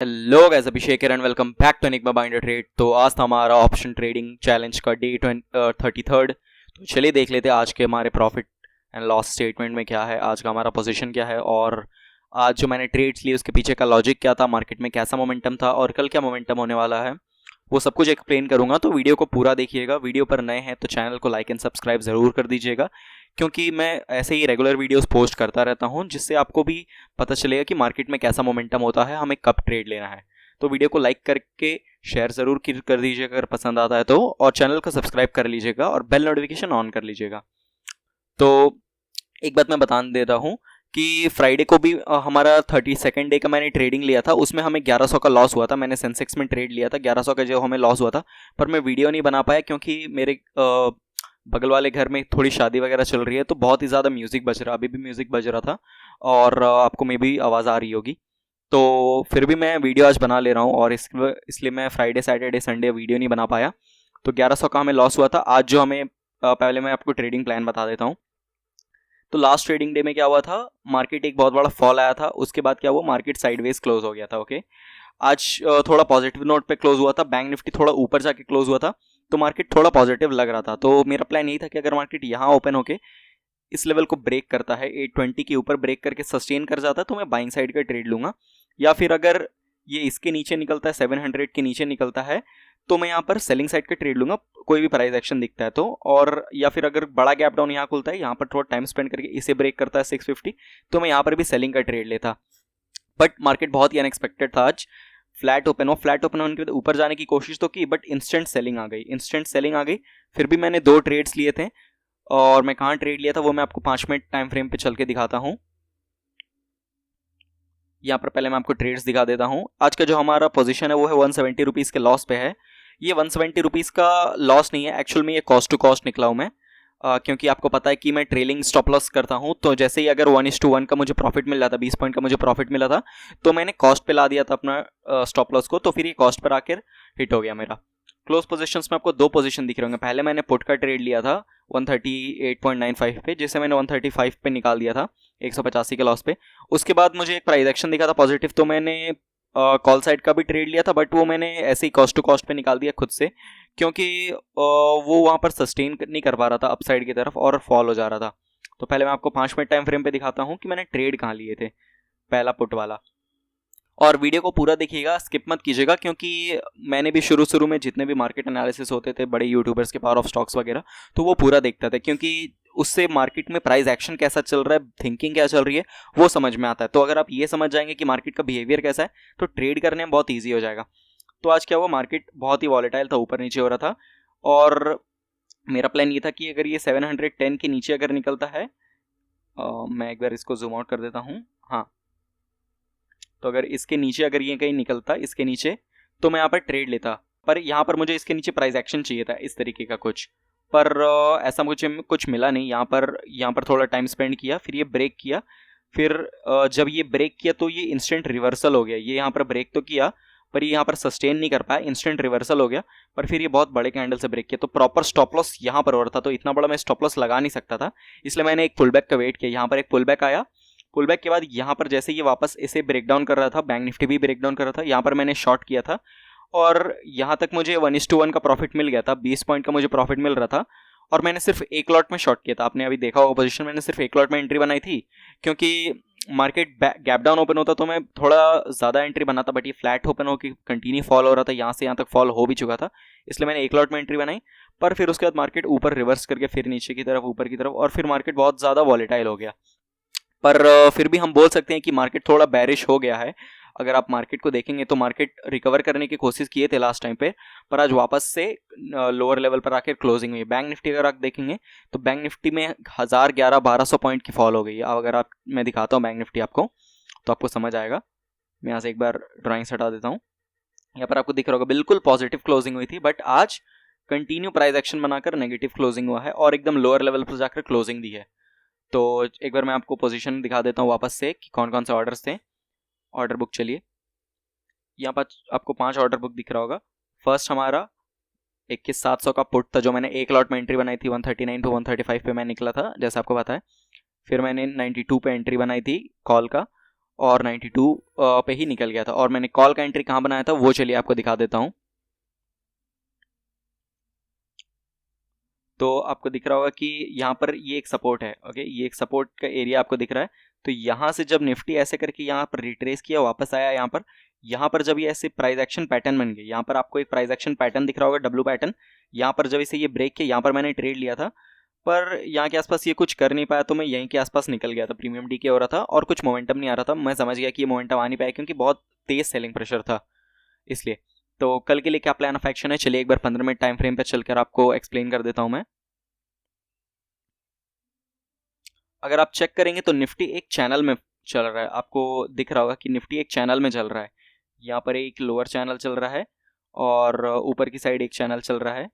Hello guys, Abhishek and welcome back to Enigma binder trade. तो आज था हमारा ऑप्शन ट्रेडिंग चैलेंज का डे 33rd। तो चलिए देख लेते हैं आज के हमारे प्रॉफिट एंड लॉस स्टेटमेंट में क्या है, आज का हमारा पोजीशन क्या है और आज जो मैंने ट्रेड्स लिए उसके पीछे का लॉजिक क्या था, मार्केट में कैसा मोमेंटम था और कल क्या मोमेंटम होने वाला है, वो सब कुछ एक्सप्लेन करूंगा। तो वीडियो को पूरा देखिएगा। वीडियो पर नए हैं तो चैनल को लाइक एंड सब्सक्राइब ज़रूर कर दीजिएगा, क्योंकि मैं ऐसे ही रेगुलर वीडियोस पोस्ट करता रहता हूं, जिससे आपको भी पता चलेगा कि मार्केट में कैसा मोमेंटम होता है, हमें कब ट्रेड लेना है। तो वीडियो को लाइक करके शेयर ज़रूर कर दीजिएगा अगर पसंद आता है तो, और चैनल को सब्सक्राइब कर लीजिएगा और बेल नोटिफिकेशन ऑन कर लीजिएगा। तो एक बात मैं बता देता हूँ कि फ्राइडे को भी हमारा 32nd डे का मैंने ट्रेडिंग लिया था, उसमें हमें 1100 का लॉस हुआ था। मैंने सेंसेक्स में ट्रेड लिया था, 1100 का जो हमें लॉस हुआ था, पर मैं वीडियो नहीं बना पाया क्योंकि मेरे बगल वाले घर में थोड़ी शादी वगैरह चल रही है, तो बहुत ही ज़्यादा म्यूज़िक बज रहा, अभी भी म्यूज़िक बज रहा था और आपको मे भी आवाज़ आ रही होगी। तो फिर भी मैं वीडियो आज बना ले रहा हूँ और इसलिए मैं फ्राइडे सैटरडे संडे वीडियो नहीं बना पाया। तो 1100 का हमें लॉस हुआ था। आज जो हमें पहले मैं आपको ट्रेडिंग प्लान बता देता हूँ। तो लास्ट ट्रेडिंग डे में क्या हुआ था, मार्केट एक बहुत बड़ा फॉल आया था, उसके बाद क्या हुआ, मार्केट साइडवेज क्लोज हो गया था। ओके, आज थोड़ा पॉजिटिव नोट पे क्लोज हुआ था, बैंक निफ्टी थोड़ा ऊपर जाके क्लोज हुआ था, तो मार्केट थोड़ा पॉजिटिव लग रहा था। तो मेरा प्लान यही था कि अगर मार्केट यहाँ ओपन होके इस लेवल को ब्रेक करता है, 820 के ऊपर ब्रेक करके सस्टेन कर जाता है, तो मैं बाइंग साइड का ट्रेड लूंगा। या फिर अगर ये इसके नीचे निकलता है, 700 के नीचे निकलता है, तो मैं यहाँ पर सेलिंग साइड का ट्रेड लूंगा, कोई भी प्राइस एक्शन दिखता है तो। और या फिर अगर बड़ा गैप डाउन यहाँ खुलता है, यहाँ पर थोड़ा टाइम स्पेंड करके इसे ब्रेक करता है 650, तो मैं यहाँ पर भी सेलिंग का ट्रेड लेता। बट मार्केट बहुत ही अनएक्सपेक्टेड था आज। फ्लैट ओपन होने के बाद ऊपर जाने की कोशिश तो की, बट इंस्टेंट सेलिंग आ गई। फिर भी मैंने 2 ट्रेड्स लिए थे, और मैं कहाँ ट्रेड लिया था वो मैं आपको 5 मिनट टाइम फ्रेम पे चल के दिखाता हूँ। यहाँ पर पहले मैं आपको ट्रेड्स दिखा देता हूँ। आज का जो हमारा पोजीशन है वो है 170 रुपीज़ के लॉस पे है। ये 170 रुपीज़ का लॉस नहीं है, एक्चुअल में ये कॉस्ट टू कॉस्ट निकला हूँ मैं, क्योंकि आपको पता है कि मैं ट्रेलिंग स्टॉप लॉस करता हूँ। तो जैसे ही अगर 1:1 का मुझे प्रॉफिट मिल रहा था, 20 पॉइंट का मुझे प्रॉफिट मिला था, तो मैंने कॉस्ट पे ला दिया था अपना स्टॉप लॉस को, तो फिर ये कॉस्ट पर आकर हिट हो गया मेरा। क्लोज पोजीशंस में आपको 2 पोजीशन दिख रहे होंगे। पहले मैंने पुट का ट्रेड लिया था 138.95 पे, जिसे मैंने 135 पे निकाल दिया था 185 के लॉस पे। उसके बाद मुझे एक प्राइस एक्शन दिखा था पॉजिटिव, तो मैंने कॉल साइड का भी ट्रेड लिया था, बट वो मैंने ऐसे ही कॉस्ट टू कॉस्ट पे निकाल दिया खुद से, क्योंकि वो वहाँ पर सस्टेन नहीं कर पा रहा था अपसाइड की तरफ और फॉल हो जा रहा था। तो पहले मैं आपको 5 मिनट टाइम फ्रेम पे दिखाता हूँ कि मैंने ट्रेड कहाँ लिए थे, पहला पुट वाला। और वीडियो को पूरा देखिएगा, स्किप मत कीजिएगा, क्योंकि मैंने भी शुरू में जितने भी मार्केट एनालिसिस होते थे बड़े यूट्यूबर्स के, पावर ऑफ स्टॉक्स वगैरह, तो वो पूरा देखता था, क्योंकि उससे मार्केट में प्राइस एक्शन कैसा चल रहा है, थिंकिंग क्या चल रही है, वो समझ में आता है। तो अगर आप ये समझ जाएंगे कि मार्केट का बिहेवियर कैसा है, तो ट्रेड करने में बहुत ईजी हो जाएगा। तो आज क्या हुआ, मार्केट बहुत ही वॉलेटाइल था, ऊपर नीचे हो रहा था, और मेरा प्लान ये था कि अगर ये 710 के नीचे अगर निकलता है, मैं एक बार इसको जूम आउट कर देता हूँ, हाँ, तो अगर इसके नीचे अगर ये कहीं निकलता इसके नीचे, तो मैं यहाँ पर ट्रेड लेता। पर यहाँ पर मुझे इसके नीचे प्राइस एक्शन चाहिए था इस तरीके का कुछ, पर ऐसा मुझे कुछ मिला नहीं। यहाँ पर थोड़ा टाइम स्पेंड किया, फिर ये ब्रेक किया, फिर जब ये ब्रेक किया तो ये इंस्टेंट रिवर्सल हो गया। ये यहाँ पर ब्रेक तो किया, पर ये यहाँ पर सस्टेन नहीं कर पाया, इंस्टेंट रिवर्सल हो गया, पर फिर ये बहुत बड़े कैंडल से ब्रेक किया। तो प्रॉपर स्टॉप लॉस यहाँ पर हो रहा था, तो इतना बड़ा मैं स्टॉप लॉस लगा नहीं सकता था, इसलिए मैंने एक पुल बैक का वेट किया। यहाँ पर एक पुल बैक आया, पुल बैक के बाद यहाँ पर जैसे ये वापस इसे ब्रेक डाउन कर रहा था, बैंक निफ्टी भी ब्रेक डाउन कर रहा था, यहाँ पर मैंने शॉर्ट किया था, और यहाँ तक मुझे 1:1 का प्रॉफिट मिल गया था, 20 पॉइंट का मुझे प्रॉफिट मिल रहा था, और मैंने सिर्फ एक लॉट में शॉर्ट किया था। आपने अभी देखा होगा पोजीशन, मैंने सिर्फ एक लॉट में एंट्री बनाई थी, क्योंकि मार्केट गैप डाउन ओपन होता तो मैं थोड़ा ज़्यादा एंट्री बनाता, बट ये फ्लैट ओपन होकर कंटिन्यू फॉल हो रहा था, यहाँ से यहाँ तक फॉल हो भी चुका था, इसलिए मैंने एक लॉट में एंट्री बनाई। पर फिर उसके बाद मार्केट ऊपर रिवर्स करके फिर नीचे की तरफ, ऊपर की तरफ, और फिर मार्केट बहुत ज़्यादा वॉलेटाइल हो गया। पर फिर भी हम बोल सकते हैं कि मार्केट थोड़ा बैरिश हो गया है। अगर आप मार्केट को देखेंगे तो मार्केट रिकवर करने की कोशिश किए थे लास्ट टाइम पे, पर आज वापस से लोअर लेवल पर आकर क्लोजिंग हुई। बैंक निफ्टी अगर आप देखेंगे तो बैंक निफ्टी में 1011-1200 पॉइंट की फॉल हो गई है। अब अगर आप, मैं दिखाता हूँ बैंक निफ्टी आपको, तो आपको समझ आएगा। मैं यहाँ से एक बार ड्राइंग्स हटा देता हूँ। यहाँ पर आपको दिख रहा होगा बिल्कुल पॉजिटिव क्लोजिंग हुई थी, बट आज कंटिन्यू प्राइस एक्शन बनाकर नेगेटिव क्लोजिंग हुआ है और एकदम लोअर लेवल पर जाकर क्लोजिंग दी है। तो एक बार मैं आपको पोजीशन दिखा देता हूँ वापस से कि कौन कौन से ऑर्डर्स थे। ऑर्डर बुक चलिए, यहाँ पर आपको 5 ऑर्डर बुक दिख रहा होगा। फर्स्ट हमारा 21,700 का पुट था, जो मैंने एक लॉट में एंट्री बनाई थी, 139 टू 135 पे मैं निकला था, जैसा आपको पता है। फिर मैंने 92 पे एंट्री बनाई थी कॉल का, और 92 पे ही निकल गया था। और मैंने कॉल का एंट्री कहाँ बनाया था वो चलिए आपको दिखा देता हूँ। तो आपको दिख रहा होगा कि यहाँ पर ये एक सपोर्ट है, ओके, ये एक सपोर्ट का एरिया आपको दिख रहा है। तो यहाँ से जब निफ्टी ऐसे करके यहाँ पर रिट्रेस किया, वापस आया यहाँ पर जब ये ऐसे प्राइस एक्शन पैटर्न बन गए, यहाँ पर आपको एक प्राइस एक्शन पैटर्न दिख रहा होगा, डब्ल्यू पैटर्न। यहाँ पर जब इसे ये ब्रेक किया, यहाँ पर मैंने ट्रेड लिया था, पर यहाँ के आसपास ये कुछ कर नहीं पाया, तो मैं यहीं के आसपास निकल गया था। प्रीमियम डी के हो रहा था और कुछ मोमेंटम नहीं आ रहा था। मैं समझ गया कि ये मोमेंटम आ नहीं पाया क्योंकि बहुत तेज सेलिंग प्रेशर था, इसलिए। तो कल के लिए क्या प्लान ऑफ एक्शन है, चलिए एक बार 15 मिनट टाइम फ्रेम पे चलकर आपको एक्सप्लेन कर देता हूँ मैं। अगर आप चेक करेंगे तो निफ्टी एक चैनल में चल रहा है, आपको दिख रहा होगा कि निफ्टी एक चैनल में चल रहा है। यहाँ पर एक लोअर चैनल चल रहा है और ऊपर की साइड एक चैनल चल रहा है।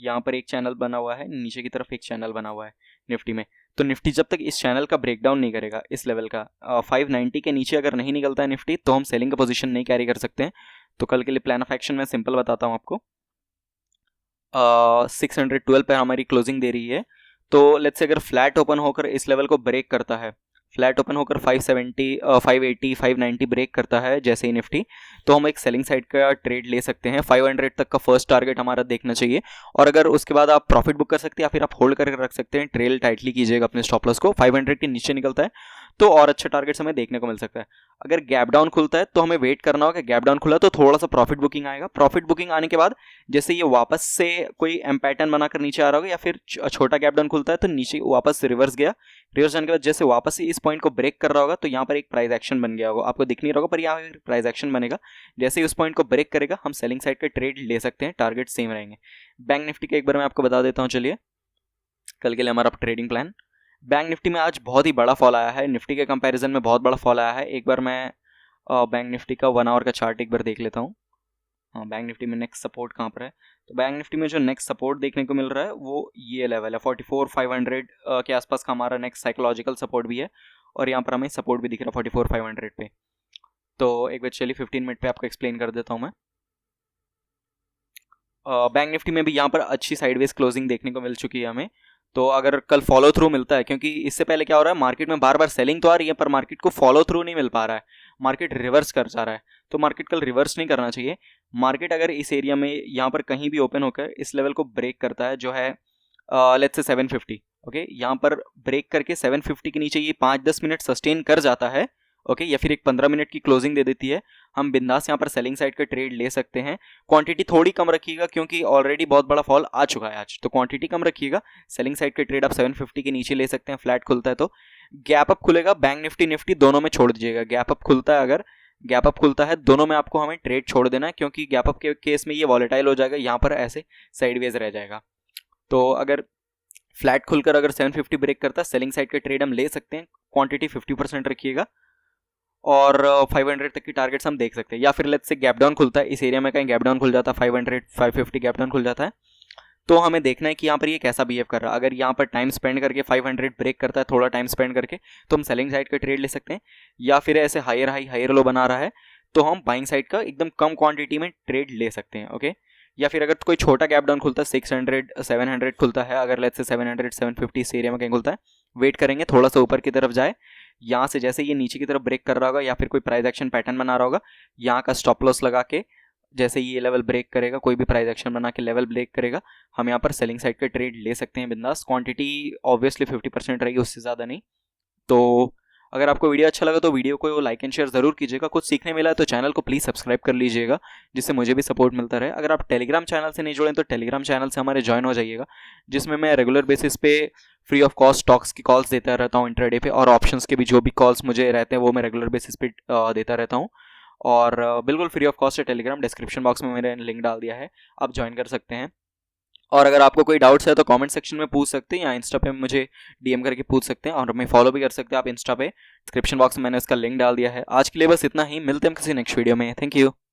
यहाँ पर एक चैनल बना हुआ है, नीचे की तरफ एक चैनल बना हुआ है निफ्टी में। तो निफ्टी जब तक इस चैनल का ब्रेकडाउन नहीं करेगा, इस लेवल का 590 के नीचे अगर नहीं निकलता है निफ्टी, तो हम सेलिंग का पोजीशन नहीं कैरी कर सकते हैं। तो कल के लिए प्लान ऑफ एक्शन मैं सिंपल बताता हूँ आपको। 612 पे हमारी क्लोजिंग दे रही है। तो लेट्स से अगर फ्लैट ओपन होकर इस लेवल को ब्रेक करता है, फ्लैट ओपन होकर 570 580 590 ब्रेक करता है जैसे ही निफ्टी, तो हम एक सेलिंग साइड का ट्रेड ले सकते हैं। 500 तक का फर्स्ट टारगेट हमारा देखना चाहिए, और अगर उसके बाद आप प्रॉफिट बुक कर सकते हैं या फिर आप होल्ड करके रख सकते हैं। ट्रेल टाइटली कीजिएगा अपने स्टॉप लॉस को। 500 के नीचे निकलता है तो और अच्छा टारगेट हमें देखने को मिल सकता है। अगर गैप डाउन खुलता है तो हमें वेट करना होगा। गैप डाउन खुला तो थोड़ा सा प्रॉफिट बुकिंग आएगा। प्रॉफिट बुकिंग आने के बाद जैसे ये वापस से कोई एम पैटर्न बनाकर नीचे आ रहा होगा, या फिर छोटा गैप डाउन खुलता है तो नीचे वापस से रिवर्स गया, रिवर्स जाने के बाद जैसे वापस से इस पॉइंट को ब्रेक कर रहा होगा, तो यहाँ पर एक प्राइस एक्शन बन गया होगा। आपको दिख नहीं रहा होगा पर यहाँ पर प्राइस एक्शन बनेगा। जैसे ही उस पॉइंट को ब्रेक करेगा हम सेलिंग साइड का ट्रेड ले सकते हैं, टारगेट सेम रहेंगे। बैंक निफ्टी का एक बार मैं आपको बता देता हूँ, चलिए कल के लिए हमारा ट्रेडिंग प्लान। बैंक निफ्टी में आज बहुत ही बड़ा फॉल आया है, निफ्टी के कंपैरिजन में बहुत बड़ा फॉल आया है। एक बार मैं बैंक निफ्टी का 1 आवर का चार्ट एक बार देख लेता हूँ। हाँ, बैंक निफ्टी में नेक्स्ट सपोर्ट कहाँ पर है, तो बैंक निफ्टी में जो नेक्स्ट सपोर्ट देखने को मिल रहा है वो ये लेवल है 44,500 के आसपास का हमारा नेक्स्ट साइकोलॉजिकल सपोर्ट भी है, और यहाँ पर हमें सपोर्ट भी दिख रहा है 44,500 पे। तो एक बार चलिए 15 मिनट पे आपको एक्सप्लेन कर देता हूँ मैं। बैंक निफ्टी में भी यहाँ पर अच्छी साइडवेज क्लोजिंग देखने को मिल चुकी है हमें। तो अगर कल फॉलो थ्रू मिलता है, क्योंकि इससे पहले क्या हो रहा है, मार्केट में बार बार सेलिंग तो आ रही है पर मार्केट को फॉलो थ्रू नहीं मिल पा रहा है, मार्केट रिवर्स कर जा रहा है। तो मार्केट कल रिवर्स नहीं करना चाहिए। मार्केट अगर इस एरिया में यहाँ पर कहीं भी ओपन होकर इस लेवल को ब्रेक करता है, जो है लेट्स से 750, ओके, यहाँ पर ब्रेक करके 750 के नीचे ये 5-10 मिनट सस्टेन कर जाता है, ओके, या फिर एक 15 मिनट की क्लोजिंग दे देती है, हम बिंदास यहाँ पर सेलिंग साइड का ट्रेड ले सकते हैं। क्वांटिटी थोड़ी कम रखिएगा क्योंकि ऑलरेडी बहुत बड़ा फॉल आ चुका है आज, तो क्वांटिटी कम रखिएगा। सेलिंग साइड का ट्रेड आप 750 के नीचे ले सकते हैं, फ्लैट खुलता है तो। गैप अप खुलेगा, बैंक निफ्टी दोनों में छोड़ दीजिएगा। गैप अप खुलता है, अगर गैप अप खुलता है दोनों में आपको हमें ट्रेड छोड़ देना है, क्योंकि गैप अप के केस में ये वॉलेटाइल हो जाएगा, यहाँ पर ऐसे साइडवेज रह जाएगा। तो अगर फ्लैट खुलकर अगर 750 ब्रेक करता है, सेलिंग साइड का ट्रेड हम ले सकते हैं। क्वांटिटी 50% रखिएगा, और 500 तक की टारगेट्स हम देख सकते हैं। या फिर लेट्स से गैप डाउन खुलता है, इस एरिया में कहीं गैप डाउन खुल जाता है, 500 550 गैप डाउन खुल जाता है, तो हमें देखना है कि यहाँ पर ये कैसा बिहेव कर रहा है। अगर यहाँ पर टाइम स्पेंड करके 500 ब्रेक करता है, थोड़ा टाइम स्पेंड करके, तो हम सेलिंग साइड का ट्रेड ले सकते हैं। या फिर ऐसे हायर हाई हायर लो बना रहा है तो हम बाइंग साइड का एकदम कम क्वांटिटी में ट्रेड ले सकते हैं, ओके। या फिर अगर कोई छोटा गैप डाउन खुलता है, 600 700 खुलता है, अगर लेट्स से 700 750 इस एरिया में कहीं खुलता है, वेट करेंगे थोड़ा सा ऊपर की तरफ जाए, यहाँ से जैसे ये नीचे की तरफ ब्रेक कर रहा होगा या फिर कोई प्राइस एक्शन पैटर्न बना रहा होगा, यहाँ का स्टॉप लॉस लगा के जैसे ये लेवल ब्रेक करेगा, कोई भी प्राइस एक्शन बना के लेवल ब्रेक करेगा, हम यहाँ पर सेलिंग साइड का ट्रेड ले सकते हैं बिंदास। क्वांटिटी ऑब्वियसली 50% रहेगी, उससे ज़्यादा नहीं। तो अगर आपको वीडियो अच्छा लगा तो वीडियो को लाइक एंड शेयर ज़रूर कीजिएगा। कुछ सीखने मिला है तो चैनल को प्लीज़ सब्सक्राइब कर लीजिएगा, जिससे मुझे भी सपोर्ट मिलता रहे। अगर आप टेलीग्राम चैनल से नहीं जुड़े तो टेलीग्राम चैनल से हमारे ज्वाइन हो जाइएगा, जिसमें मैं रेगुलर बेसिस पे फ्री ऑफ कॉस्ट स्टॉक्स की कॉल्स देता रहता हूँ इंट्राडे पे, और ऑप्शंस के भी जो भी कॉल्स मुझे रहते हैं वो मैं रेगुलर बेसिस पे देता रहता हूँ। और बिल्कुल फ्री ऑफ कॉस्ट है टेलीग्राम, डिस्क्रिप्शन बॉक्स में मैंने लिंक डाल दिया है, आप ज्वाइन कर सकते हैं। और अगर आपको कोई डाउट्स है तो कमेंट सेक्शन में पूछ सकते हैं, या इंस्टा पे मुझे डीएम करके पूछ सकते हैं, और हमें फॉलो भी कर सकते हैं आप इंस्टा पे। डिस्क्रिप्शन बॉक्स में मैंने इसका लिंक डाल दिया है। आज के लिए बस इतना ही, मिलते हैं किसी नेक्स्ट वीडियो में। Thank you.